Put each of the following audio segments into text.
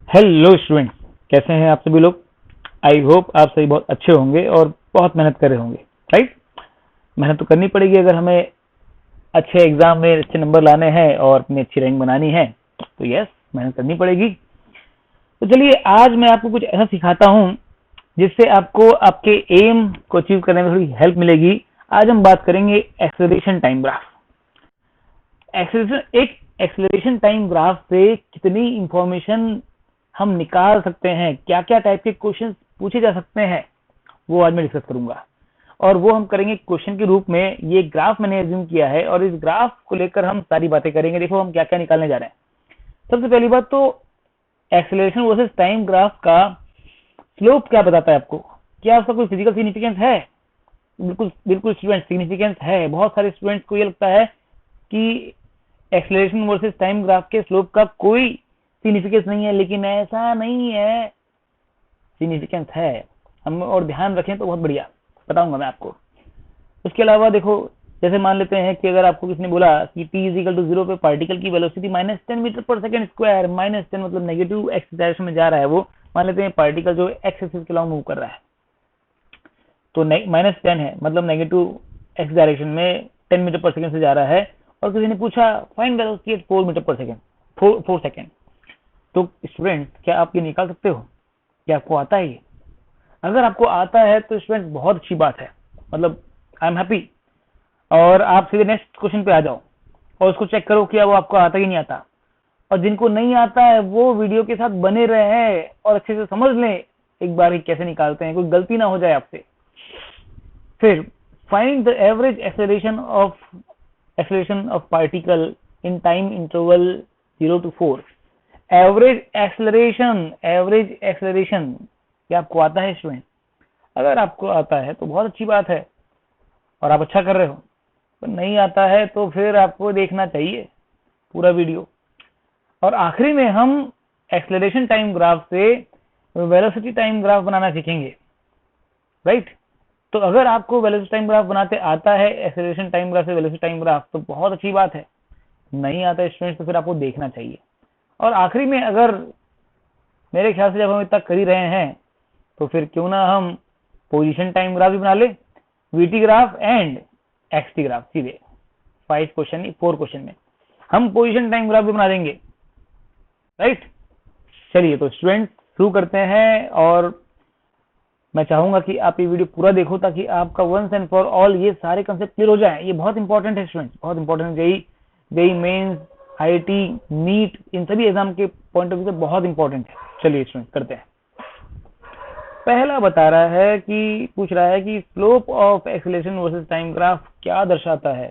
Hello students, कैसे हैं आप सभी लोग। आई होप आप सभी बहुत अच्छे होंगे और बहुत मेहनत कर रहे होंगे। राइट, मेहनत तो करनी पड़ेगी अगर हमें अच्छे एग्जाम में अच्छे नंबर लाने हैं और अपनी अच्छी रैंक बनानी है तो यस, मेहनत करनी पड़ेगी। तो चलिए आज मैं आपको कुछ ऐसा सिखाता हूँ जिससे आपको आपके एम को अचीव करने में थोड़ी हेल्प मिलेगी। आज हम बात करेंगे एक्सेलरेशन टाइम ग्राफ। एक एक्सेलरेशन टाइम ग्राफ से कितनी इंफॉर्मेशन हम निकाल सकते हैं, क्या क्या टाइप के क्वेश्चन पूछे जा सकते हैं, वो आज मैं डिस्कस करूंगा। और वो हम करेंगे क्वेश्चन के रूप में। ये ग्राफ मैंने एज्यूम किया है और इस ग्राफ को लेकर हम सारी बातें करेंगे। देखो हम क्या क्या निकालने जा रहे हैं। सबसे पहली बात तो एक्सेलरेशन वर्सेस टाइम ग्राफ का स्लोप क्या बताता है आपको। क्या उसका कोई फिजिकल सिग्निफिकेंस है? बिल्कुल बिल्कुल स्टूडेंट, सिग्निफिकेंस है। बहुत सारे स्टूडेंट्स को ये लगता है कि एक्सेलरेशन वर्सेस टाइम ग्राफ के स्लोप का कोई सिग्निफिकेंस नहीं है, लेकिन ऐसा नहीं है, सिग्निफिकेंस है। हम और ध्यान रखें तो बहुत बढ़िया बताऊंगा मैं आपको। उसके अलावा देखो, जैसे मान लेते हैं कि अगर आपको किसी ने बोला कि t इज इक्वल टू 0 पे पार्टिकल की वेलोसिटी -10 मीटर पर सेकंड स्क्वायर, -10 मतलब नेगेटिव एक्स डायरेक्शन में जा रहा है। वो मान लेते हैं पार्टिकल जो एक्स एक्सिस के अलावा मूव कर रहा है, तो -10 है मतलब नेगेटिव एक्स डायरेक्शन में 10 मीटर पर सेकंड से जा रहा है। और किसी ने पूछा फाइंड वेलोसिटी एट 4 मीटर पर सेकंड, 4 सेकंड। तो स्टूडेंट, क्या आप ये निकाल सकते हो? क्या आपको आता है ये? अगर आपको आता है तो स्टूडेंट बहुत अच्छी बात है, मतलब आई एम हैप्पी। और आप सीधे नेक्स्ट क्वेश्चन पे आ जाओ और उसको चेक करो क्या वो आपको आता कि नहीं आता। और जिनको नहीं आता है वो वीडियो के साथ बने रहे और अच्छे से समझ लें एक बार ही कैसे निकालते हैं, कोई गलती ना हो जाए आपसे। फिर find the average acceleration of particle in time interval 0 to 4। Average acceleration क्या आपको आता है स्टूडेंट? अगर आपको आता है तो बहुत अच्छी बात है और आप अच्छा कर रहे हो। पर नहीं आता है तो फिर आपको देखना चाहिए पूरा वीडियो। और आखिरी में हम एक्सेलरेशन टाइम ग्राफ से वेलोसिटी टाइम ग्राफ बनाना सीखेंगे। राइट, तो अगर आपको वेलोसिटी टाइम ग्राफ बनाते आता है, एक्सेलरेशन टाइम ग्राफ से वेलोसिटी टाइम ग्राफ, तो बहुत अच्छी बात है। नहीं आता स्टूडेंट तो फिर आपको देखना चाहिए। और आखिरी में अगर मेरे ख्याल से जब हम इतना कर ही रहे हैं तो फिर क्यों ना हम पोजीशन टाइम ग्राफ भी बना ले, VT graph and XT graph. सीधे 4 क्वेश्चन में हम पोजीशन टाइम ग्राफ भी बना देंगे। राइट, चलिए तो स्टूडेंट शुरू करते हैं। और मैं चाहूंगा कि आप ये वीडियो पूरा देखो ताकि आपका वंस एंड फॉर ऑल ये सारे कंसेप्ट क्लियर हो जाए। ये बहुत इंपॉर्टेंट है स्टूडेंट, बहुत इंपॉर्टेंट है। जेई मेंस, आईआईटी, नीट, इन सभी एग्जाम के पॉइंट ऑफ व्यू से बहुत इंपॉर्टेंट है। चलिए स्टूडेंट करते हैं। पहला बता रहा है कि पूछ रहा है कि slope of acceleration versus time graph क्या दर्शाता है।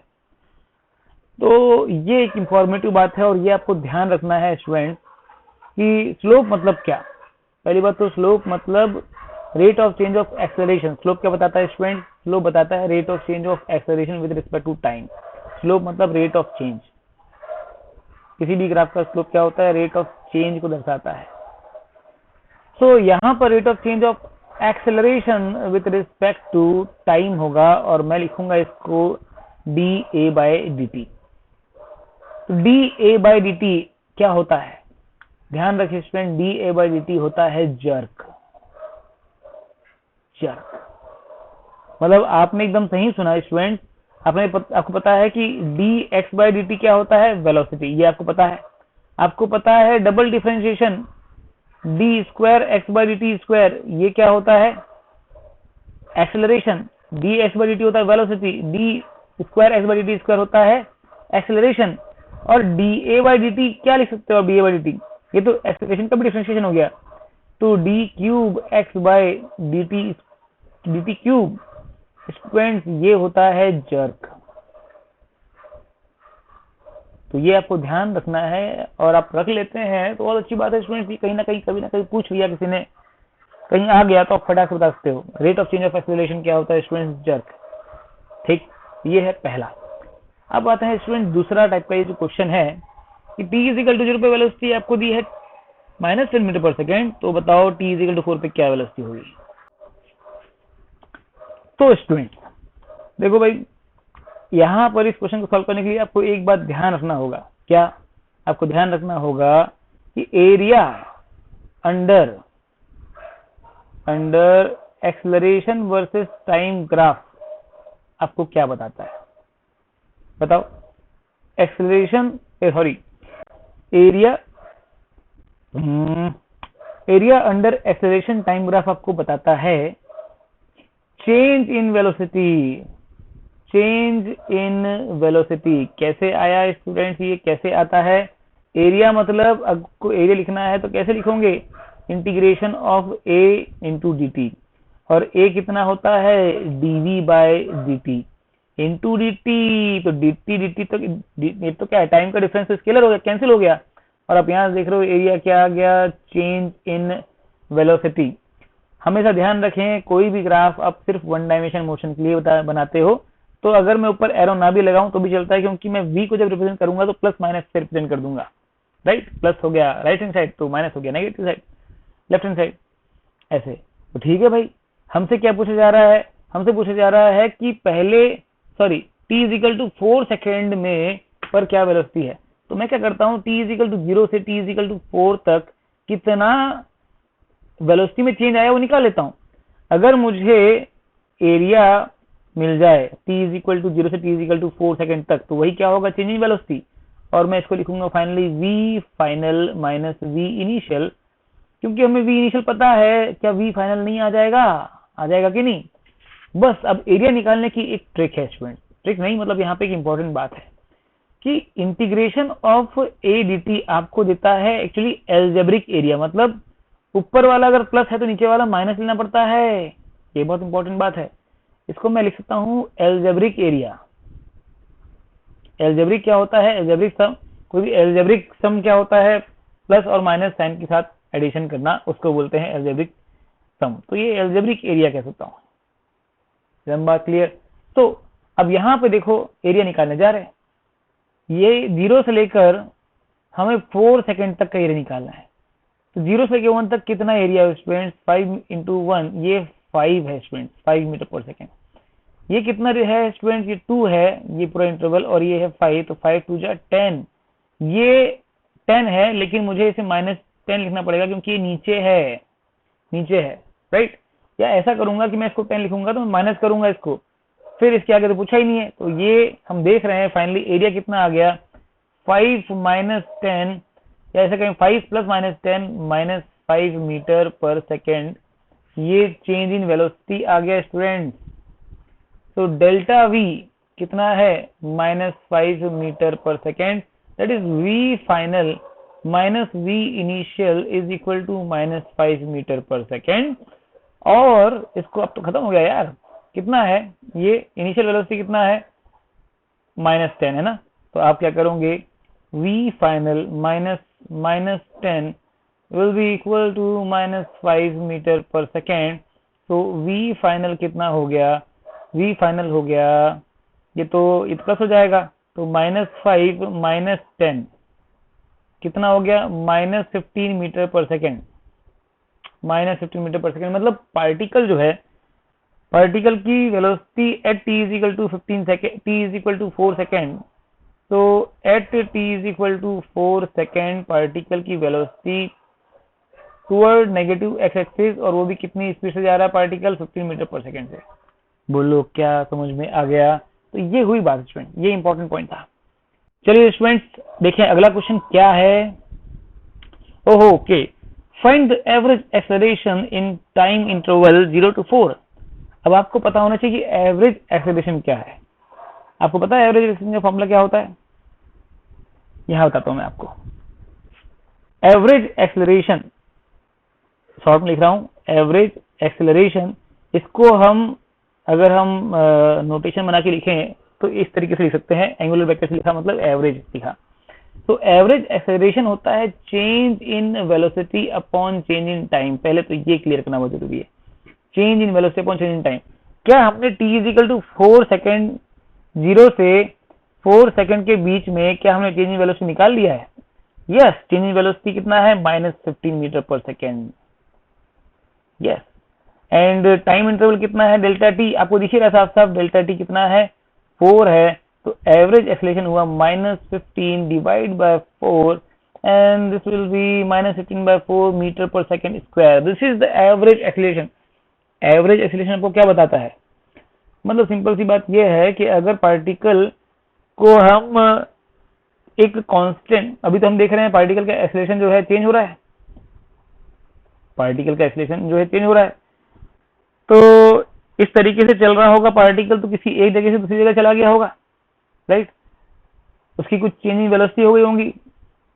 तो ये एक इंफॉर्मेटिव बात है और ये आपको ध्यान रखना है स्टूडेंट कि स्लोप मतलब क्या। पहली बात तो स्लोप मतलब rate of change of acceleration. Slope क्या बताता है स्टूडेंट? स्लोप बताता है rate of change of acceleration with respect to time. Slope मतलब रेट ऑफ चेंज। किसी भी ग्राफ का स्लोप क्या होता है? रेट ऑफ चेंज को दर्शाता है। तो यहाँ पर rate of change of acceleration with respect to time होगा और मैं लिखूंगा इसको dA/dt। तो dA/dt क्या होता है? ध्यान रखिए स्टूडेंट, dA/dt होता है जर्क। मतलब आपने एकदम सही सुना स्टूडेंट। आपको पता है कि dx/dt क्या होता है? वेलोसिटी। ये आपको पता है। आपको पता है डबल डिफरेंशिएशन d²x/dt², ये क्या होता है? एक्सेलरेशन। dx/dt होता है वेलोसिटी, d²x/dt² होता है एक्सेलरेशन। और dA/dt क्या लिख सकते हो? dA/dt ये तो एक्सेलरेशन का भी डिफरेंशिएशन हो गया। तो d3x/dt³ स्टूडेंट ये होता है जर्क। तो ये आपको ध्यान रखना है और आप रख लेते हैं तो बहुत अच्छी बात है स्टूडेंट। कहीं ना कहीं कभी ना कहीं पूछ लिया किसी ने, कहीं आ गया तो आप फटाक से बता सकते हो। Rate of change of acceleration क्या होता है स्टूडेंट? जर्क। ठीक, ये है पहला। अब आते हैं स्टूडेंट दूसरा टाइप का। ये जो क्वेश्चन है कि t इज इक्वल टू 0 पे वेलोसिटी आपको दी है -10 मीटर पर सेकेंड, तो बताओ t इज इक्वल टू 4 पे क्या वेलोसिटी होगी। तो स्टूडेंट देखो भाई, यहाँ पर इस क्वेश्चन को सॉल्व करने के लिए आपको एक बात ध्यान रखना होगा। क्या आपको ध्यान रखना होगा कि area under acceleration versus time graph आपको क्या बताता है? बताओ। Acceleration sorry area under acceleration time graph आपको बताता है चेंज इन वेलोसिटी। कैसे आया स्टूडेंट्स? ये कैसे आता है? एरिया मतलब आपको एरिया लिखना है तो कैसे लिखोगे? Integration of A into D T, और ए कितना होता है? dv by dt into D T. तो dt तो ये तो क्या है? टाइम का डिफरेंस, स्केलर हो गया, कैंसिल हो गया। और आप यहाँ देख रहे हो एरिया क्या आ गया? Change in velocity. हमेशा ध्यान रखें, कोई भी ग्राफ आप सिर्फ वन डायमेंशन मोशन के लिए बनाते हो तो अगर मैं ऊपर एरो ना भी लगाऊं तो भी चलता है, क्योंकि मैं v को जब रिप्रेजेंट करूंगा तो प्लस माइनस से रिप्रेजेंट कर दूंगा। राइट, प्लस हो गया राइट हैंड साइड तो माइनस हो गया negative side left hand side, ऐसे। तो ठीक है भाई, हमसे क्या पूछा जा रहा है? हमसे पूछा जा रहा है कि पहले t is equal to 4 second में पर क्या वेलोसिटी है। तो मैं क्या करता हूँ, t इज इक्वल टू 0 से t इज इक्वल टू 4 तक कितना वेलोसिटी में चेंज आया वो निकाल लेता हूँ। अगर मुझे एरिया मिल जाए t इज इक्वल टू 0 से t is equal to 4 second तक, तो वही क्या होगा? Change in velocity. और मैं इसको लिखूंगा finally v final minus v initial, क्योंकि हमें v इनिशियल पता है। क्या v फाइनल नहीं आ जाएगा? आ जाएगा कि नहीं? बस अब एरिया निकालने की एक ट्रिक है स्टूडेंट, ट्रिक नहीं मतलब यहाँ पे एक इंपॉर्टेंट बात है कि integration of A D T आपको देता है एक्चुअली एल्जेब्रिक एरिया। मतलब ऊपर वाला अगर प्लस है तो नीचे वाला माइनस लेना पड़ता है। ये बहुत इंपॉर्टेंट बात है। इसको मैं लिख सकता हूं एल्जेब्रिक एरिया। एल्जेब्रिक क्या होता है? Algebraic sum. कोई भी एल्जेब्रिक सम क्या होता है? प्लस और माइनस साइन के साथ एडिशन करना, उसको बोलते हैं एल्जेब्रिक सम। तो ये एल्जेब्रिक एरिया कह सकता हूं। लंबा क्लियर? तो अब यहां पे देखो एरिया निकालने जा रहे हैं। ये 0 से लेकर हमें 4 सेकेंड तक का एरिया निकालना है। तो 0 से 1 तक कितना एरिया है स्टूडेंट्स? 5 इंटू 1, ये 5 है स्टूडेंट्स, 5 मीटर पर सेकेंड। ये कितना है स्टूडेंट्स? ये 2 है, ये पूरा इंटरवल, और ये है 5, तो 5 2 जा 10। ये 10 है, लेकिन मुझे इसे -10 लिखना पड़ेगा क्योंकि ये नीचे है राइट। या ऐसा करूंगा कि मैं इसको 10 लिखूंगा तो मैं माइनस करूंगा इसको, फिर इसके आगे तो पूछा ही नहीं है। तो ये हम देख रहे हैं फाइनली एरिया कितना आ गया? 5 माइनस 10, या ऐसा कहें 5 plus minus 10 minus 5 metre per second. ये चेंज इन वेलोसिटी आ गया स्टूडेंट्स। तो डेल्टा वी कितना है? -5 metre per second. That is V final minus V initial is equal to -5 metre per second. और इसको अब तो खत्म हो गया यार। कितना है ये इनिशियल वेलोसिटी? कितना है? -10 है ना। तो आप क्या करोगे? v final minus 10 will be equal to -5 metre per second. तो v फाइनल कितना हो गया? v फाइनल हो गया, ये प्लस हो जाएगा, तो -5 माइनस 10 कितना हो गया? -15 metre per second. -15 metre per second मतलब पार्टिकल जो है, पार्टिकल की velocity at t is equal to 15 second, t is equal to 4 second. तो at t is equal to 4 second particle की velocity toward negative x axis, और वो भी कितनी स्पीड से जा रहा है पार्टिकल? 15 मीटर पर सेकेंड से। बोलो क्या समझ में आ गया? तो ये हुई बात स्टूडेंट, ये इंपॉर्टेंट पॉइंट था। चलिए स्टूडेंट्स देखें अगला क्वेश्चन क्या है। ओहो okay, find the average acceleration in time interval 0 to 4। अब आपको पता होना चाहिए कि एवरेज एक्सेलरेशन क्या है। आपको पता है एवरेज एक्सेलरेशन का फॉर्मूला क्या होता है? यहां बताता हूं मैं आपको। एवरेज एक्सेलरेशन शॉर्ट में लिख रहा हूं, एवरेज एक्सेलरेशन। इसको हम अगर हम नोटेशन बना के लिखें तो इस तरीके से लिख सकते हैं, एंगुलर वेक्टर से लिखा मतलब एवरेज लिखा। तो एवरेज एक्सेलरेशन होता है change in velocity upon change in time. पहले तो ये क्लियर करना बहुत जरूरी है, change in velocity upon change in time. क्या हमने t is equal to 4 second, 0 से 4 सेकेंड के बीच में क्या हमने चेंज इन वेलोसिटी निकाल लिया है? यस, चेंज इन वेलोसिटी कितना है? -15 metre per second. Yes, and time interval कितना है? डेल्टा टी आपको दिख रहा है साफ साफ, डेल्टा टी कितना है? 4 है। तो एवरेज एक्सेलरेशन हुआ -15 divide by 4, and this will be -15/4 metre per second square. This is the average acceleration. Average acceleration आपको क्या बताता है? मतलब सिंपल सी बात यह है कि अगर पार्टिकल को हम एक कांस्टेंट, अभी तो हम देख रहे हैं पार्टिकल का एक्सीलरेशन जो है चेंज हो रहा है, पार्टिकल का एक्सीलरेशन जो है चेंज हो रहा है, तो इस तरीके से चल रहा होगा पार्टिकल, तो किसी एक जगह से दूसरी जगह चला गया होगा, राइट. उसकी कुछ चेंजिंग वेलोसिटी हो गई होंगी.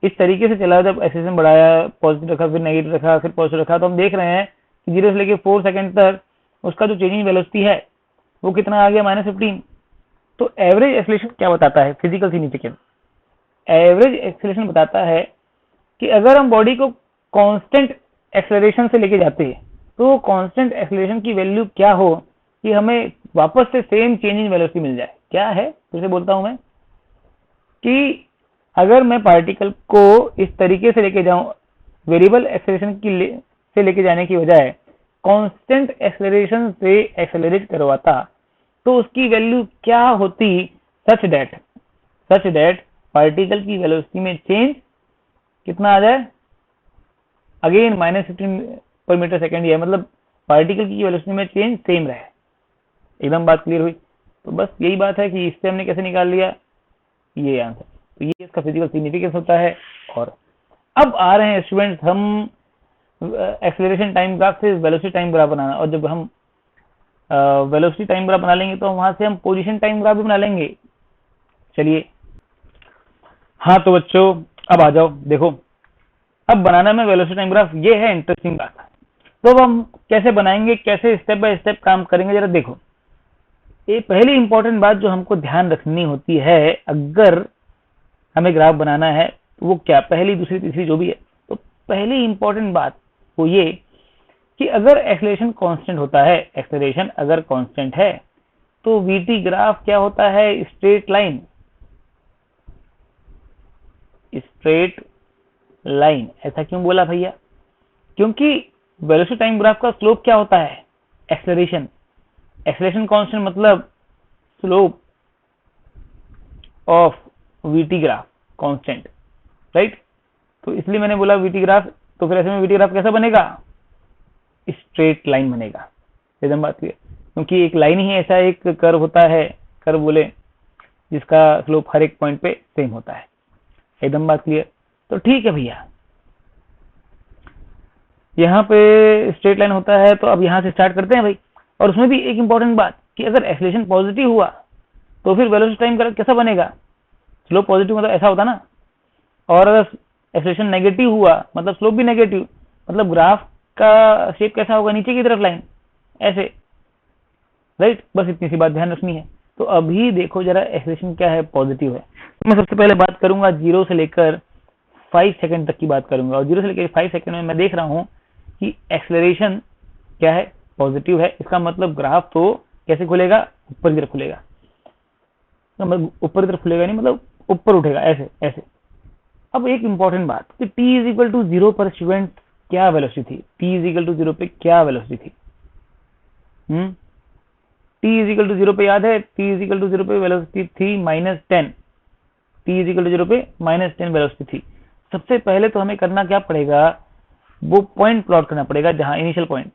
इस तरीके से चला, जब एक्सीलरेशन बढ़ाया, पॉजिटिव रखा, फिर नेगेटिव रखा, फिर पॉजिटिव रखा, तो हम देख रहे हैं कि 0 से लेके 4 सेकंड तक उसका जो चेंजिंग वेलोसिटी है वो कितना आ गया, -15. तो एवरेज एक्सीलरेशन क्या बताता है? Physical significance. एवरेज एक्सीलरेशन बताता है कि अगर हम बॉडी को कांस्टेंट एक्सेलरेशन से लेके जाते हैं तो कांस्टेंट एक्सेलरेशन की वैल्यू क्या हो कि हमें वापस से सेम चेंजिंग वेलोसिटी मिल जाए. क्या है, फिर से बोलता हूं मैं, कि अगर मैं पार्टिकल को इस तरीके से लेके जाऊं, वेरिएबल एक्सेलरेशन से लेके जाने की बजाय कांस्टेंट एक्सेलरेशन से एक्सेलरेट करवाता, तो उसकी वैल्यू क्या होती, सच दैट पार्टिकल की वेलोसिटी में चेंज कितना आ जाए, अगेन -15/मीटर/सेकंड. ये मतलब पार्टिकल की वेलोसिटी में चेंज सेम रहे. एकदम बात क्लियर हुई? तो बस यही बात है कि इससे हमने कैसे निकाल लिया ये आंसर. तो ये इसका फिजिकल सिग्निफिकेंस होता है. और अब आ रहे हैं स्टूडेंट्स हम एक्सेलरेशन टाइम ग्राफ से वेलोसिटी टाइम ग्राफ बनाना. और जब हम वेलोसिटी टाइम ग्राफ बना लेंगे तो वहां से हम पोजीशन टाइम ग्राफ भी बना लेंगे. चलिए, हाँ तो बच्चों अब आ जाओ, देखो अब बनाना में वेलोसिटी टाइम ग्राफ, ये है इंटरेस्टिंग बात. तो अब हम कैसे बनाएंगे, कैसे स्टेप बाय स्टेप काम करेंगे, जरा देखो. ये पहली इंपॉर्टेंट बात जो हमको ध्यान रखनी होती है अगर हमें ग्राफ बनाना है, तो वो क्या, पहली दूसरी तीसरी जो भी है, तो पहली इंपॉर्टेंट बात वो ये कि अगर एक्सेलरेशन कांस्टेंट होता है, एक्सेलरेशन अगर कांस्टेंट है तो वीटी ग्राफ क्या होता है, स्ट्रेट लाइन. ऐसा क्यों बोला भैया? क्योंकि वेलोसिटी टाइम ग्राफ का स्लोप क्या होता है, एक्सेलरेशन. एक्सेलरेशन कांस्टेंट मतलब slope of VT graph constant, right. तो इसलिए मैंने बोला वीटी ग्राफ. तो फिर ऐसे में वीटी ग्राफ कैसा बनेगा, स्ट्रेट लाइन बनेगा. एकदम बात क्लियर. क्योंकि एक लाइन ही ऐसा एक कर्व होता है, कर्व बोले, जिसका स्लोप हर एक पॉइंट पे सेम होता है. एकदम बात क्लियर. तो ठीक है भैया, यहाँ पे स्ट्रेट लाइन होता है, तो अब यहाँ से स्टार्ट करते हैं भाई. और उसमें भी एक इंपॉर्टेंट बात कि अगर एक्सेलरेशन पॉजिटिव हुआ तो फिर वेलोसिटी टाइम ग्राफ कैसा बनेगा, स्लोप पॉजिटिव मतलब ऐसा होता ना. और अगर एक्सेलरेशन नेगेटिव हुआ मतलब स्लोप भी नेगेटिव, मतलब ग्राफ का शेप कैसा होगा, नीचे की तरफ लाइन, ऐसे, राइट. बस इतनी सी बात ध्यान रखनी है. तो अभी देखो जरा एक्सेलरेशन क्या है, पॉजिटिव है. तो मैं सबसे पहले बात करूंगा 0 से लेकर 5 सेकंड तक की बात करूंगा. और 0 से लेकर 5 सेकंड में मैं देख रहा हूं कि एक्सेलरेशन क्या है, पॉजिटिव है. इसका मतलब ग्राफ तो कैसे खुलेगा, ऊपर की तरफ खुलेगा. मतलब ऊपर की तरफ खुलेगा नहीं, मतलब ऊपर उठेगा, ऐसे ऐसे. अब एक इंपॉर्टेंट बात कि t=0 पर स्टूडेंट क्या वेलोसिटी थी, t=0 पे क्या वेलोसिटी थी. t=0 पे याद है, t=0 पे वेलोसिटी थी -10. t=0 पे -10 वेलोसिटी थी. सबसे पहले तो हमें करना क्या पड़ेगा, वो पॉइंट प्लॉट करना पड़ेगा, जहां इनिशियल पॉइंट.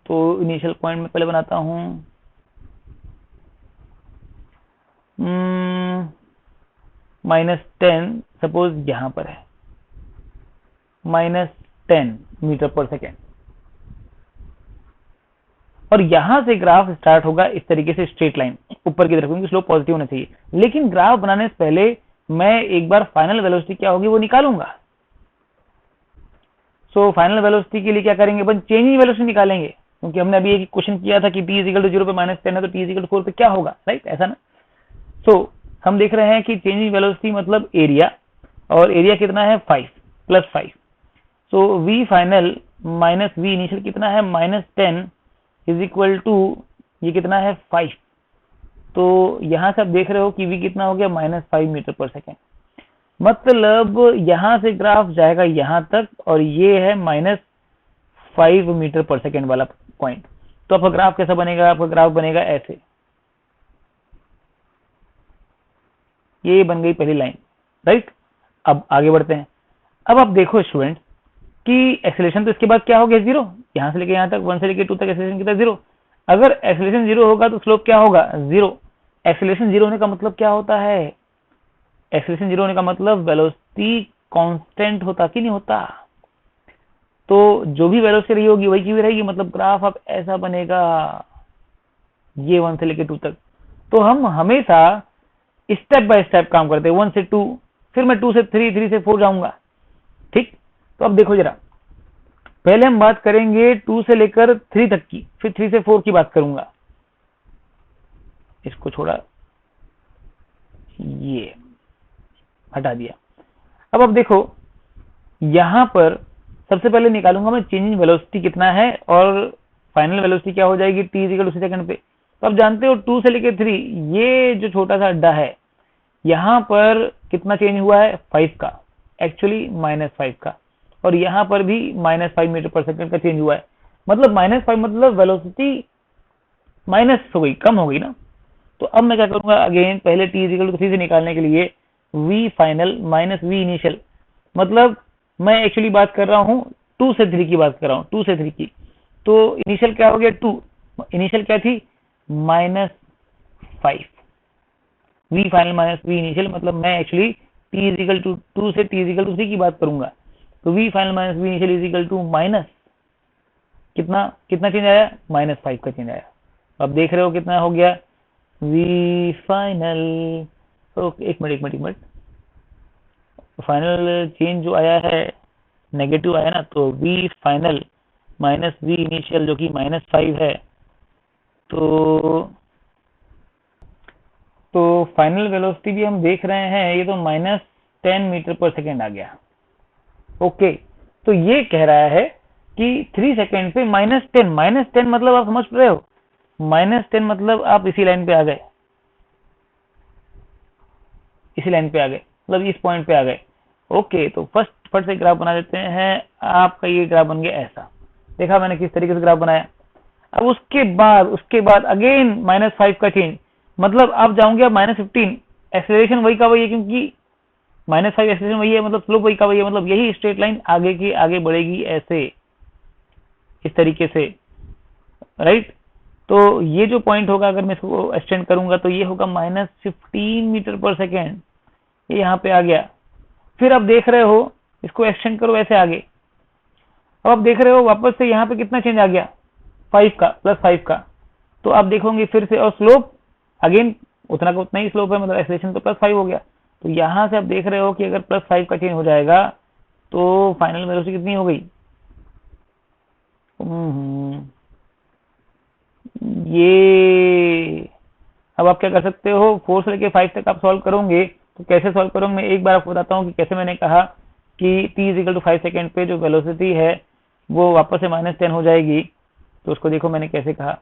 तो इनिशियल पॉइंट में पहले बनाता हूं -10, सपोज यहां पर है -10 मीटर पर सेकेंड. और यहां से ग्राफ स्टार्ट होगा इस तरीके से, स्ट्रेट लाइन ऊपर की तरफ, क्योंकि स्लोप पॉजिटिव होना चाहिए. लेकिन ग्राफ बनाने से पहले मैं एक बार फाइनल वेलोसिटी क्या होगी वो निकालूंगा. सो फाइनल वेलोसिटी के लिए क्या करेंगे, अपन चेंजिंग वेलोसिटी निकालेंगे. क्योंकि हमने अभी एक क्वेश्चन किया था कि t=0 पे -10 है तो t=4 पे क्या होगा, राइट, ऐसा ना. सो हम देख रहे हैं कि चेंजिंग वेलोसिटी मतलब एरिया, और एरिया कितना है 5 + 5. सो v final minus v initial कितना है -10 = ये कितना है 5. तो यहां से आप देख रहे हो कि v कितना हो गया, -5 मीटर पर सेकेंड. मतलब यहां से ग्राफ जाएगा यहां तक, और ये है -5 मीटर पर सेकेंड वाला पॉइंट. तो आपका ग्राफ कैसा बनेगा, आपका ग्राफ बनेगा ऐसे. ये बन गई पहली लाइन, राइट. अब आगे बढ़ते हैं। अब आप देखो स्टूडेंट कि एक्सेलरेशन तो इसके बाद क्या हो गया, जीरो। यहां से लेके यहां तक 1 से लेके 2 तक एक्सेलरेशन कितना, जीरो। अगर एक्सेलरेशन जीरो होगा तो स्लोप क्या होगा, जीरो। एक्सेलरेशन जीरो होने का मतलब क्या होता है, एक्सेलरेशन जीरो होने का मतलब वेलोसिटी कांस्टेंट होता कि नहीं होता। तो जो भी वेलोसिटी रही होगी वही की रहेगी, मतलब ग्राफ अब ऐसा बनेगा, ये 1 से लेके 2 तक। तो हम हमेशा स्टेप बाय स्टेप काम करते हैं, 1 से 2, फिर मैं 2 से 3, 3 से 4 जाऊंगा, ठीक। तो अब देखो जरा, पहले हम बात करेंगे 2 से लेकर 3 तक की, फिर 3 से 4 की बात करूंगा। इसको छोड़ा, ये हटा दिया। अब देखो यहां पर सबसे पहले निकालूंगा मैं चेंज इन वेलोसिटी कितना है, और फाइनल वेलोसिटी क्या हो जाएगी, t इक्वल उसी सेकंड पे। तो आप जानते हो 2 से लेकर 3, ये जो छोटा सा अड्डा है, यहां पर कितना चेंज हुआ है, 5 का, एक्चुअली -5 का। और यहां पर भी -5 मीटर पर सेकंड का चेंज हुआ है। मतलब -5 मतलब वेलोसिटी माइनस हो गई, कम हो गई ना। तो अब मैं क्या करूंगा, अगेन पहले t इक्वल टू 3 से निकालने के लिए v final minus v initial, मतलब मैं एक्चुअली बात कर रहा हूं 2 से 3 की बात कर रहा हूं, 2 से 3 की। तो इनिशियल क्या हो गया, 2, इनिशियल क्या थी, -5, v final minus v initial, मतलब मैं एक्चुअली t इक्वल टू 2 से t इक्वल टू 3 की बात करूंगा। तो v final minus v initial is equal to minus कितना, कितना चेंज आया, -5 का चेंज आया। अब देख रहे हो कितना हो गया, v फाइनल, ओके एक मिनट, फाइनल चेंज जो आया है नेगेटिव आया ना, तो v final minus v initial जो कि -5 है, तो फाइनल वेलोसिटी भी हम देख रहे हैं, ये तो -10 मीटर पर सेकेंड आ गया। ओके, तो ये कह रहा है कि 3 सेकेंड पे -10 मतलब आप समझ रहे हो, -10 मतलब आप इसी लाइन पे आ गए, इसी लाइन पे आ गए, मतलब इस पॉइंट पे आ गए। ओके, तो फट से ग्राफ बना देते हैं। आपका ये ग्राफ बन गया ऐसा, देखा मैंने किस तरीके से ग्राफ बनाया। अब उसके बाद अगेन -5 का चेंज, मतलब आप जाओगे -15, एक्सेलरेशन वही का वही है, क्योंकि -5 एक्सेलरेशन वही है, मतलब स्लोप वही का वही है, मतलब यही स्ट्रेट लाइन आगे की आगे बढ़ेगी ऐसे, इस तरीके से, राइट। तो ये जो पॉइंट होगा, अगर मैं इसको एक्सटेंड करूंगा तो ये होगा -15 मीटर पर सेकेंड, ये यहाँ पे आ गया। फिर आप देख रहे हो, इसको एक्सटेंड करो ऐसे आगे, अब आप देख रहे हो वापस से यहाँ पे कितना चेंज आ गया, 5 का, +5 का। तो आप देखोगे फिर से, और स्लोप अगेन उतना का उतना ही स्लोप है, मतलब एक्सेलरेशन तो +5 हो गया। तो यहाँ से आप देख रहे हो कि अगर +5 का चेंज हो जाएगा तो फाइनल वेलोसिटी कितनी हो गई, ये। अब आप क्या कर सकते हो, 4 से लेके 5 तक आप सॉल्व करोगे, तो कैसे सॉल्व करोगे, मैं एक बार आपको बताता हूँ कि कैसे। मैंने कहा कि t इक्वल टू 5 सेकेंड पे जो वेलोसिटी है वो वापस से -10 हो जाएगी। तो उसको देखो मैंने कैसे कहा,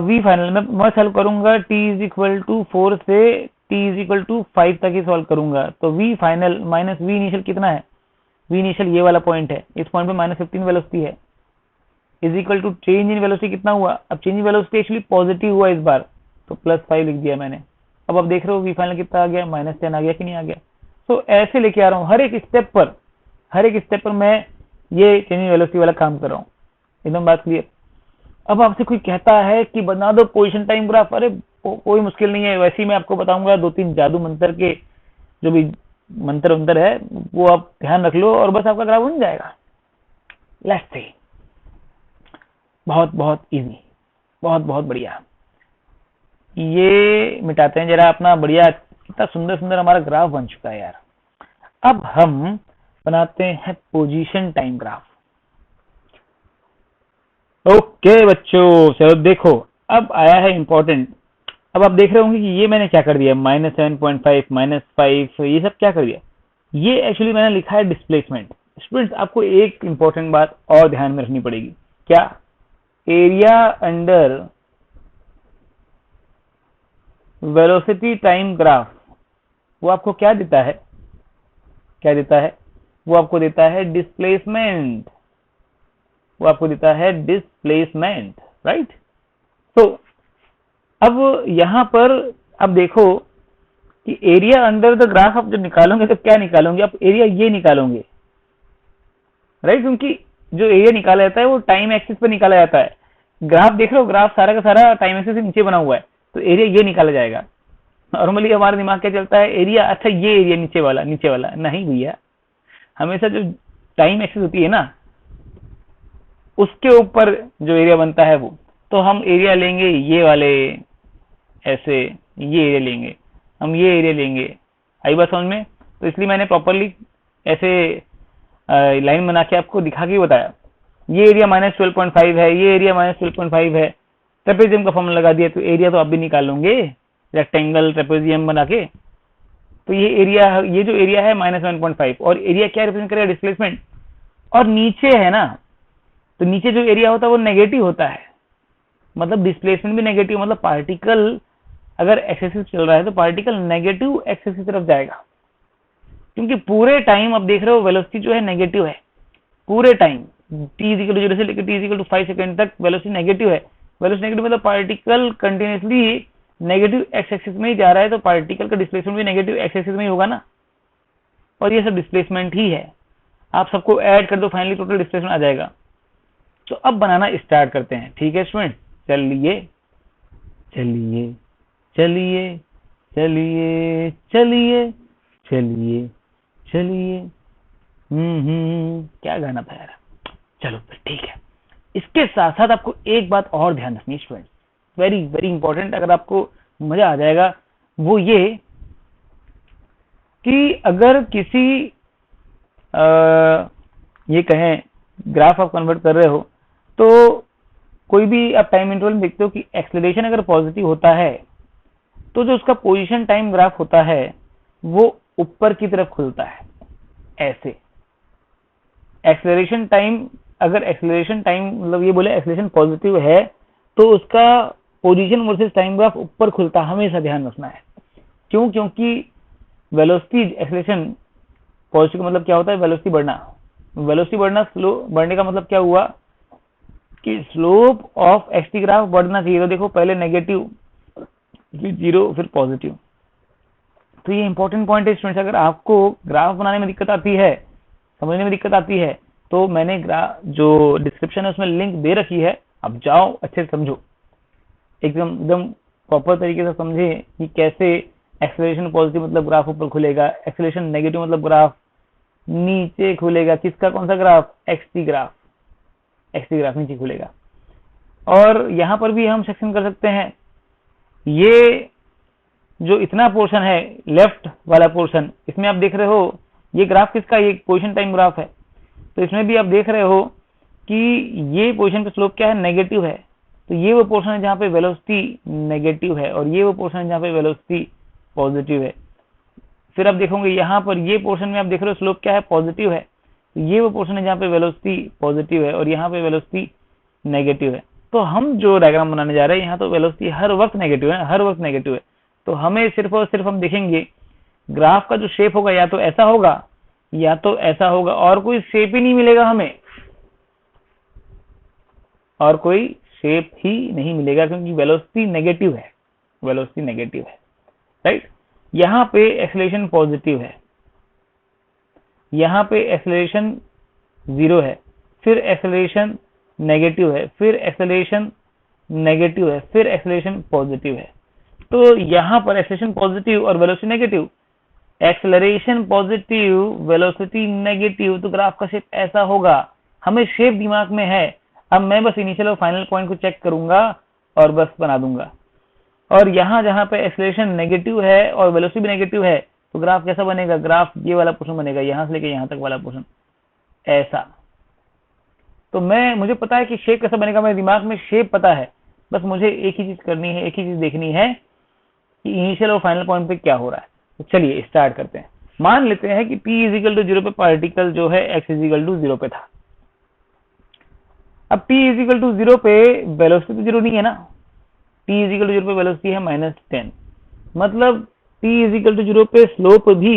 v फाइनल मैं सॉल्व करूंगा t इक्वल टू 4 से t इक्वल टू 5 तक ही सॉल्व करूंगा। तो v final minus v initial कितना है, v इनिशियल ये वाला पॉइंट है, इस पॉइंट पे -15 वेलोसिटी है, is equal to change in velocity कितना हुआ। अब change in velocity actually positive हुआ इस बार, तो +5 लिख दिया मैंने। अब आप देख रहे हो v फाइनल कितना आ गया, -10 आ गया कि नहीं आ गया। तो ऐसे लेके आ रहा हूँ हर एक स्टेप पर मैं ये चेंज इन वेलोसिटी वाला काम कर रहा हूँ, एकदम बात क्लियर। अब आपसे कोई कहता है कि बना दो पोजीशन टाइम ग्राफ, अरे कोई मुश्किल नहीं है, वैसे ही मैं आपको बताऊंगा 2-3 जादू मंत्र के, जो भी मंत्र है वो आप ध्यान रख लो और बस आपका ग्राफ बन जाएगा। लेट्स सी, बहुत इजी, बहुत बढ़िया। ये मिटाते हैं जरा अपना, बढ़िया कितना सुंदर हमारा ग्राफ बन चुका है यार। अब हम बनाते हैं पोजीशन टाइम ग्राफ। ओके बच्चों, चलो देखो अब आया है इंपॉर्टेंट। अब आप देख रहे होंगे कि ये मैंने क्या कर दिया, -7.5 -5, ये सब क्या कर दिया। ये एक्चुअली मैंने लिखा है डिस्प्लेसमेंट। स्टूडेंट्स आपको एक इंपॉर्टेंट बात और ध्यान में रखनी पड़ेगी, क्या, area under velocity time graph वो आपको क्या देता है, वो आपको देता है डिस्प्लेसमेंट, राइट। तो अब यहां पर अब देखो कि एरिया अंडर द ग्राफ आप जब निकालोगे तो क्या निकालोगे, आप एरिया ये निकालोगे, राइट। क्योंकि जो एरिया निकाला जाता है वो टाइम एक्सिस पर निकाला जाता है। ग्राफ देख रहे हो, ग्राफ सारा का सारा टाइम एक्सिस से नीचे बना हुआ है, तो एरिया ये निकाला जाएगा। नॉर्मली हमारा दिमाग क्या चलता है, एरिया, अच्छा ये एरिया नीचे वाला, नीचे वाला नहीं भैया, हमेशा जो टाइम एक्सिस होती है ना उसके ऊपर जो एरिया बनता है वो, तो हम एरिया लेंगे ये वाले, ऐसे ये एरिया लेंगे, हम ये एरिया लेंगे। आई बात समझ में? तो इसलिए मैंने प्रॉपरली ऐसे लाइन बना के आपको दिखा के बताया। ये एरिया -12.5 है, ये एरिया -12.5 है, ट्रेपेजियम का फॉर्मूला लगा दिया, तो एरिया तो आप भी निकाल लोगे रेक्टेंगल ट्रेपेजियम बना के। तो ये एरिया, ये जो एरिया है -1.5, और एरिया क्या रिप्रेजेंट करेगा, डिस्प्लेसमेंट। और नीचे है ना, तो नीचे जो एरिया होता है वो नेगेटिव होता है, मतलब डिस्प्लेसमेंट भी नेगेटिव, मतलब पार्टिकल अगर एक्सेसिव चल रहा है तो पार्टिकल नेगेटिव एक्सेस की तरफ जाएगा। क्योंकि पूरे टाइम आप देख रहे हो वेलोसिटी जो है नेगेटिव है, पूरे टाइम t = 0 से लेकर t = 5 सेकंड तक वेलोसिटी नेगेटिव है। वेलोसिटी नेगेटिव मतलब particle continuously negative x axis में ही जा रहा है, तो पार्टिकल का डिस्प्लेसमेंट भी नेगेटिव एक्स एक्सिस में ही होगा ना, और ये सब डिस्प्लेसमेंट ही है। आप सबको ऐड कर दो, फाइनली टोटल डिस्प्लेसमेंट आ जाएगा। तो अब बनाना स्टार्ट करते हैं, ठीक है स्टूडेंट। चलिए चलिए चलिए चलिए चलिए चलिए चलिए, क्या गाना था यार, चलो फिर ठीक है। इसके साथ साथ आपको एक बात और ध्यान रखनी है स्टूडेंट, वेरी वेरी इंपॉर्टेंट, अगर आपको मजा आ जाएगा, वो ये कि अगर किसी ये कहें ग्राफ आप कन्वर्ट कर रहे हो, तो कोई भी आप टाइम इंटरवल में देखते हो कि एक्सेलरेशन अगर पॉजिटिव होता है तो जो उसका पोजीशन टाइम ग्राफ होता है वो ऊपर की तरफ खुलता है ऐसे। एक्सेलरेशन टाइम, अगर एक्सेलरेशन टाइम मतलब ये बोले एक्सेलरेशन पॉजिटिव है तो उसका पोजीशन वर्सेस टाइम ग्राफ ऊपर खुलता है, हमेशा ध्यान रखना है। क्यों? क्योंकि वेलोसिटी एक्सेलरेशन पॉजिटिव मतलब क्या होता है, वेलोसिटी बढ़ना। वेलोसिटी बढ़ना, स्लो बढ़ने का मतलब क्या हुआ कि स्लोप ऑफ एक्सटी ग्राफ बढ़ना चाहिए। तो देखो पहले नेगेटिव, फिर 0, फिर पॉजिटिव। तो ये इंपॉर्टेंट पॉइंट है स्टूडेंट्स। अगर आपको ग्राफ बनाने में दिक्कत आती है, समझने में दिक्कत आती है, तो मैंने जो डिस्क्रिप्शन है उसमें लिंक दे रखी है, आप जाओ अच्छे से समझो, एकदम एकदम प्रॉपर तरीके से समझे कि कैसे एक्सेलरेशन पॉजिटिव मतलब ग्राफ ऊपर खुलेगा, एक्सेलरेशन नेगेटिव मतलब ग्राफ नीचे खुलेगा। किसका, कौन सा graph, XT graph, XT graph नीचे खुलेगा। और यहाँ पर भी हम सेक्शन कर सकते हैं, ये जो इतना पोर्शन है लेफ्ट वाला पोर्शन, इसमें आप देख रहे हो ये ग्राफ किसका, ये पोजीशन टाइम ग्राफ है। तो इसमें भी आप देख रहे हो कि ये पोजीशन पे स्लोप क्या है, नेगेटिव है। तो ये वो पोर्शन है जहाँ पे वेलोसिटी नेगेटिव है, और ये वो पोर्शन है जहाँ पे वेलोसिटी पॉजिटिव है। फिर आप देखोगे यहाँ पर ये पोर्शन में आप देख रहे हो स्लोप क्या है, पॉजिटिव है। तो ये वो पोर्शन है जहाँ पे वेलोसिटी पॉजिटिव है और यहाँ पे वेलोसिटी नेगेटिव है। तो हम जो डायग्राम बनाने जा रहे हैं यहाँ तो वेलोसिटी हर वक्त नेगेटिव है, हर वक्त नेगेटिव है। तो हमें सिर्फ और सिर्फ हम देखेंगे ग्राफ का जो शेप होगा या तो ऐसा होगा या तो ऐसा होगा, और कोई शेप ही नहीं मिलेगा हमें, और कोई शेप ही नहीं मिलेगा, क्योंकि वेलोसिटी नेगेटिव है, वेलोसिटी नेगेटिव है, राइट। यहाँ पे एक्सेलरेशन पॉजिटिव है, यहाँ पे एक्सेलरेशन 0 है, फिर एक्सेलरेशन नेगेटिव है, फिर एक्सेलरेशन नेगेटिव है, फिर एक्सेलरेशन पॉजिटिव है। तो यहाँ पर एक्सेलरेशन पॉजिटिव और velocity negative, acceleration positive velocity negative, तो ग्राफ का शेप ऐसा होगा। हमें शेप दिमाग में है, अब मैं बस इनिशियल और फाइनल पॉइंट को चेक करूंगा और बस बना दूंगा। और यहाँ जहाँ पे एक्सेलरेशन नेगेटिव है और वेलोसिटी भी नेगेटिव है, तो ग्राफ कैसा बनेगा, ग्राफ ये वाला पोर्शन बनेगा, यहाँ से लेके यहाँ तक वाला पोर्शन ऐसा। तो मुझे पता है कि शेप कैसा बनेगा, मेरे दिमाग में शेप पता है, बस मुझे एक ही चीज करनी है, एक ही चीज देखनी है कि इनिशियल और फाइनल पॉइंट पे क्या हो रहा है। तो चलिए स्टार्ट करते हैं। मान लेते हैं कि p = 0 पे पार्टिकल जो है x = 0 पे था। अब p = 0 पे वेलोसिटी तो 0 नहीं है ना, p = 0 पे वेलोसिटी है -10, मतलब p = 0 पे स्लोप भी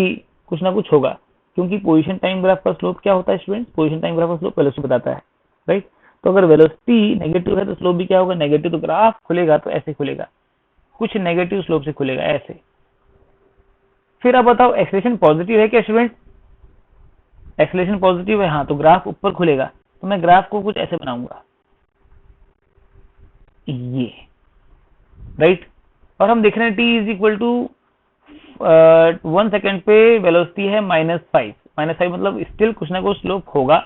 कुछ ना कुछ होगा, क्योंकि पोजीशन टाइम ग्राफ का स्लोप क्या होता है स्टूडेंट, पोजीशन टाइम ग्राफ का स्लोप वेलोसिटी बताता है, राइट। तो अगर वेलोसिटी नेगेटिव है तो स्लोप भी क्या होगा, नेगेटिव। तो ग्राफ खुलेगा तो ऐसे खुलेगा, कुछ नेगेटिव स्लोप से खुलेगा ऐसे। फिर आप बताओ एक्सेलरेशन पॉजिटिव है क्या स्टूडेंट? एक्सेलरेशन पॉजिटिव है, हाँ, तो ग्राफ ऊपर खुलेगा। तो मैं ग्राफ को कुछ ऐसे बनाऊंगा, ये राइट। और हम देख रहे हैं T is equal to 1 second पे वेलोसिटी है -5। -5 मतलब स्टिल कुछ ना कुछ स्लोप होगा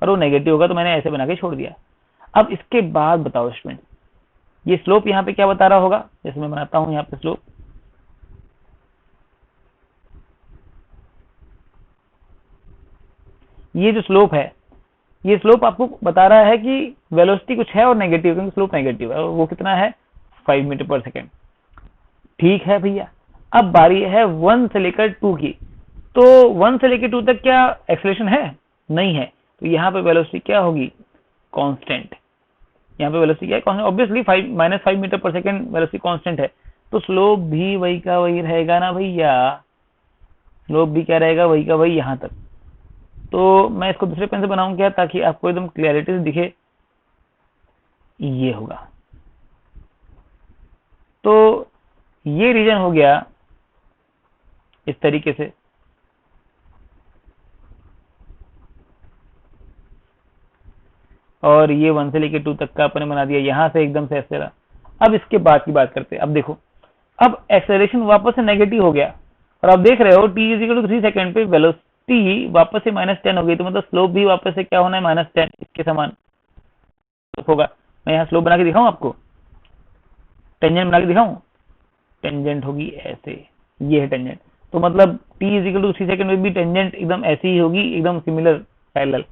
और वो नेगेटिव होगा, तो मैंने ऐसे बना के छोड़ दिया। अब इसके बाद बताओ स्टूडेंट, ये स्लोप यहाँ पे क्या बता रहा होगा? जैसे मैं बनाता हूं यहाँ पे स्लोप, ये जो स्लोप है, ये स्लोप आपको बता रहा है कि वेलोसिटी कुछ है और नेगेटिव, क्योंकि स्लोप नेगेटिव है। और वो कितना है? 5 मीटर पर सेकेंड। ठीक है भैया, अब बारी है 1 से लेकर 2 की। तो 1 से लेकर 2 तक क्या एक्सेलरेशन है? नहीं है। तो यहाँ पे वेलोसिटी क्या होगी? कांस्टेंट। यहाँ पे वेलोसिटी क्या है? Constant. Obviously -5 metre per second velocity constant है, तो स्लोप भी वही का वही रहेगा ना भैया। स्लोप भी क्या रहेगा? वही का वही यहाँ तक। तो मैं इसको दूसरे पेन से बनाऊं क्या, ताकि आपको एकदम क्लियरिटी से दिखे। ये होगा, तो ये रीजन हो गया इस तरीके से। और ये 1 से लेके 2 तक का अपने बना दिया, यहां से एकदम से ऐसे रहा। अब इसके बाद की बात करते हैं। अब देखो, अब एक्सेलरेशन वापस से नेगेटिव हो गया, और आप देख रहे हो t इक्वल टू 3 सेकेंड पे वेलोसिटी वापस से -10 हो गई। तो मतलब स्लोप भी वापस से क्या होना है? -10 इसके समान होगा। मैं यहाँ स्लोप बना के दिखाऊं आपको, टेंजेंट बना के दिखाऊं? टेंजेंट होगी ऐसे, ये है टेंजेंट। तो मतलब t इक्वल टू 3 सेकेंड में भी टेंजेंट एकदम ऐसी ही होगी, एकदम सिमिलर, पैरेलल।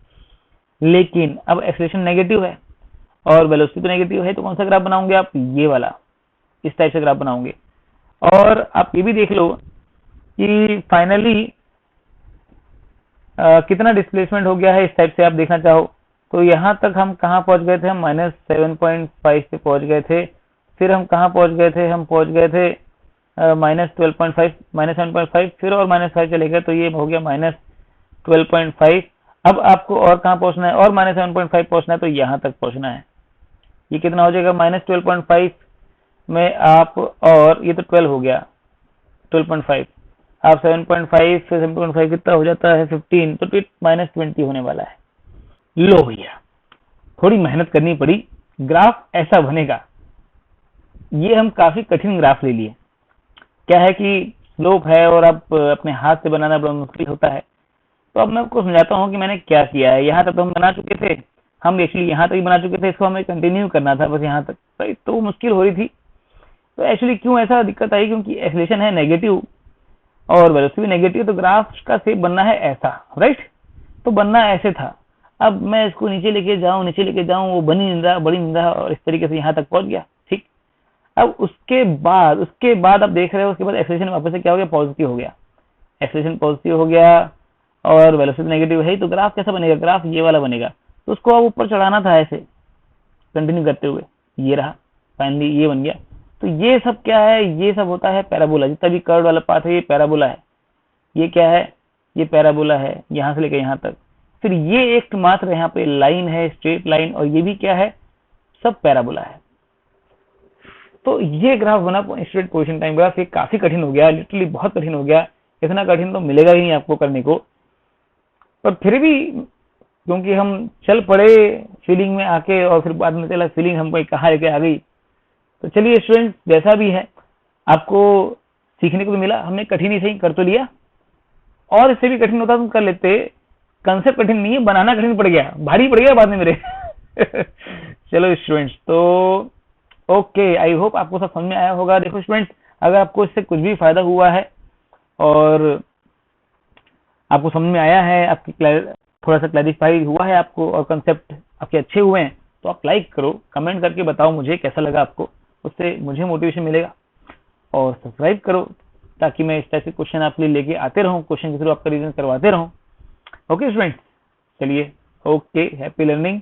लेकिन अब एक्सेलरेशन नेगेटिव है और वेलोसिटी तो नेगेटिव है, तो कौन सा ग्राफ बनाओगे आप? ये वाला, इस टाइप से ग्राफ बनाओगे। और आप ये भी देख लो कि फाइनली कितना डिस्प्लेसमेंट हो गया है। इस टाइप से आप देखना चाहो तो यहाँ तक हम कहाँ पहुंच गए थे? हम -7.5 पे पहुंच गए थे। फिर हम कहाँ पहुंच गए थे? हम पहुंच गए थे -12.5, -7.5, फिर और -5 चले गए, तो ये हो गया -12.5। अब आपको और कहाँ पहुंचना है? और -7.5 पहुंचना है, तो यहाँ तक पहुंचना है। ये कितना हो जाएगा? -12.5 में आप, और ये तो 12 हो गया, 12.5 आप 7.5 फिर 7.5 कितना हो जाता है? 15। तो -20 होने वाला है। लो भैया, थोड़ी मेहनत करनी पड़ी, ग्राफ ऐसा बनेगा। ये हम काफी कठिन ग्राफ ले लिए। क्या है कि स्लोप है और आप अपने हाथ से बनाना बड़ा मुश्किल होता है। तो अब मैं आपको समझाता हूँ कि मैंने क्या किया है। यहाँ तक तो हम बना चुके थे, हम एक्चुअली यहाँ तक ही बना चुके थे, इसको हमें कंटिन्यू करना था बस यहाँ तक, तो मुश्किल हो रही थी। तो एक्चुअली क्यों ऐसा दिक्कत आई? क्योंकि एक्सेलरेशन है नेगेटिव और वेलोसिटी भी नेगेटिव, तो ग्राफ का शेप बनना है ऐसा, राइट? तो बनना ऐसे था। अब मैं इसको नीचे लेके जाऊं, वो बनी नहीं रहा, बड़ी नहीं रहा, और इस तरीके से यहाँ तक पहुंच गया। ठीक, अब उसके बाद आप देख रहे हो, उसके बाद एक्सेलरेशन वापस से क्या हो गया? पॉजिटिव हो गया। एक्सेलरेशन पॉजिटिव हो गया और वेलोसिटी नेगेटिव है, तो ग्राफ कैसा बनेगा? ग्राफ ये वाला बनेगा। तो उसको अब ऊपर चढ़ाना था ऐसे कंटिन्यू करते हुए, ये रहा, फाइनली ये बन गया। तो ये सब क्या है? ये सब होता है पैराबोला। जितना भी कर्व वाला पाथ है, ये पैराबोला है। ये क्या है? ये पैराबोला है, यहाँ से लेकर यहाँ तक। फिर ये एक मात्र यहाँ पे लाइन है, स्ट्रेट लाइन, और ये भी क्या है? सब पैराबोला है। तो ये ग्राफ बना स्ट्रेट पोजीशन टाइम ग्राफ। ये काफी कठिन हो गया, लिटरली बहुत कठिन हो गया। इतना कठिन तो मिलेगा ही नहीं आपको करने को, पर फिर भी क्योंकि हम चल पड़े फीलिंग में आके, और फिर बाद में चला फीलिंग हमको कहाँ लेके आ गई। तो चलिए स्टूडेंट, जैसा भी है, आपको सीखने को तो मिला। हमने कठिन ही सही कर तो लिया, और इससे भी कठिन होता तो कर लेते। कंसेप्ट कठिन नहीं है, बनाना कठिन पड़ गया, भारी पड़ गया बाद में मेरे। चलो स्टूडेंट्स, तो ओके, आई होप आपको सब समझ में आया होगा। देखो स्टूडेंट्स, अगर आपको इससे कुछ भी फायदा हुआ है और आपको समझ में आया है, आपकी थोड़ा सा क्लैरिफाई हुआ है आपको, और कंसेप्ट आपके अच्छे हुए हैं, तो आप लाइक करो, कमेंट करके बताओ मुझे कैसा लगा आपको। उससे मुझे मोटिवेशन मिलेगा। और सब्सक्राइब करो, ताकि मैं इस तरह से क्वेश्चन आपके लिए लेके आते रहूं, क्वेश्चन के थ्रू आपका रिवीजन करवाते रहूं। ओके स्टूडेंट्स, चलिए, ओके, हैप्पी लर्निंग।